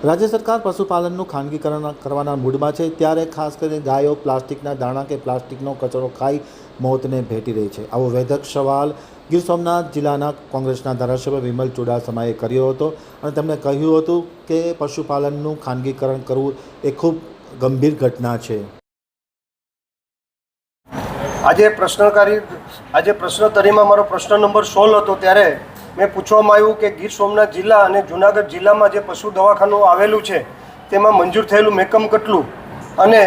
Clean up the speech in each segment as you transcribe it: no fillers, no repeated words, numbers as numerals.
રાજ્ય સરકાર પશુપાલનનું ખાનગીકરણ કરવાના મૂડમાં છે, ત્યારે ખાસ કરીને ગાયો પ્લાસ્ટિકના દાણા કે પ્લાસ્ટિકનો કચરો ખાઈ મોતને ભેટી રહી છે। આવો વેધક સવાલ ગીર સોમનાથ જિલ્લાના કોંગ્રેસના ધારાસભ્ય વિમલ ચુડાસમાએ કર્યો હતો અને તેમણે કહ્યું હતું કે પશુપાલનનું ખાનગીકરણ કરવું એ ખૂબ ગંભીર ઘટના છે। આજે પ્રશ્નોત્તરીમાં મારો પ્રશ્ન નંબર 16 હતો, ત્યારે મેં પૂછવામાં આવ્યું કે ગીર સોમનાથ જિલ્લા અને જૂનાગઢ જિલ્લામાં જે પશુ દવાખાનું આવેલું છે તેમાં મંજૂર થયેલું મેકમ કેટલું અને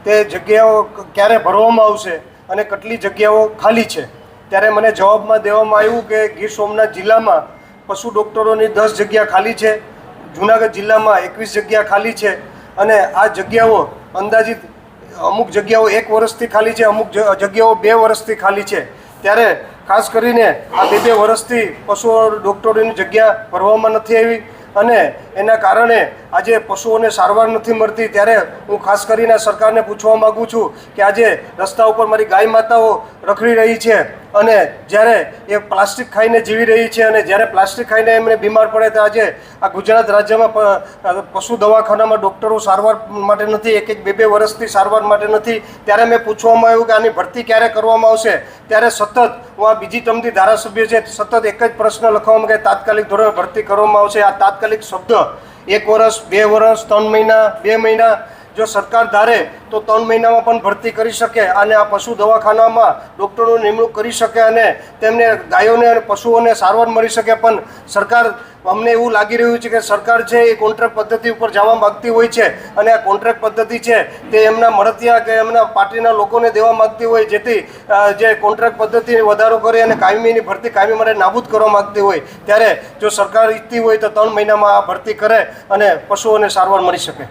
તે જગ્યાઓ ક્યારે ભરવામાં આવશે અને કેટલી જગ્યાઓ ખાલી છે। ત્યારે મને જવાબમાં દેવામાં આવ્યું કે ગીર સોમનાથ જિલ્લામાં પશુ ડૉક્ટરોની 10 જગ્યા ખાલી છે, જૂનાગઢ જિલ્લામાં 21 જગ્યા ખાલી છે અને આ જગ્યાઓ અંદાજિત અમુક જગ્યાઓ 1 વર્ષથી ખાલી છે, અમુક જગ્યાઓ 2 વર્ષથી ખાલી છે। ત્યારે ખાસ કરીને આ 2 વર્ષથી પશુ ડૉક્ટરોની જગ્યા ભરવામાં નથી આવી અને એના કારણે આજે પશુઓને સારવાર નથી મળતી। ત્યારે હું ખાસ કરીને સરકારને પૂછવા માગું છું કે આજે રસ્તા ઉપર મારી ગાય માતાઓ રખડી રહી છે અને જ્યારે એ પ્લાસ્ટિક ખાઈને જીવી રહી છે અને જ્યારે પ્લાસ્ટિક ખાઈને એમને બીમાર પડે તો આજે આ ગુજરાત રાજ્યમાં પશુ દવાખાનામાં ડૉક્ટરો સારવાર માટે નથી, 1-2 વર્ષથી સારવાર માટે નથી। ત્યારે મેં પૂછવામાં આવ્યું કે આની ભરતી ક્યારે કરવામાં આવશે, ત્યારે સતત હું આ બીજી ટર્મથી ધારાસભ્ય છે, સતત એક જ પ્રશ્ન લખવામાં કે તાત્કાલિક ધોરણે ભરતી કરવામાં આવશે। આ તાત્કાલિક શબ્દ 1 વર્ષ, 2 વર્ષ, 3 મહિના, 2 મહિના જો સરકાર ધારે તો 3 મહિનામાં પણ ભરતી કરી શકે અને આ પશુ દવાખાનામાં ડૉક્ટરોની નિમણૂક કરી શકે અને તેમને ગાયોને અને પશુઓને સારવાર મળી શકે। પણ સરકાર, અમને એવું લાગી રહ્યું છે કે સરકાર છે એ કોન્ટ્રાક્ટ પદ્ધતિ ઉપર જવા માગતી હોય છે અને આ કોન્ટ્રાક્ટ પદ્ધતિ છે તે એમના મળતિયા કે એમના પાર્ટીના લોકોને દેવા માગતી હોય, જેથી જે કોન્ટ્રાક્ટ પદ્ધતિ વધારો કરે અને કાયમીની ભરતી કાયમી માટે નાબૂદ કરવા માગતી હોય। ત્યારે જો સરકાર ઈચ્છતી હોય તો 3 મહિનામાં આ ભરતી કરે અને પશુઓને સારવાર મળી શકે।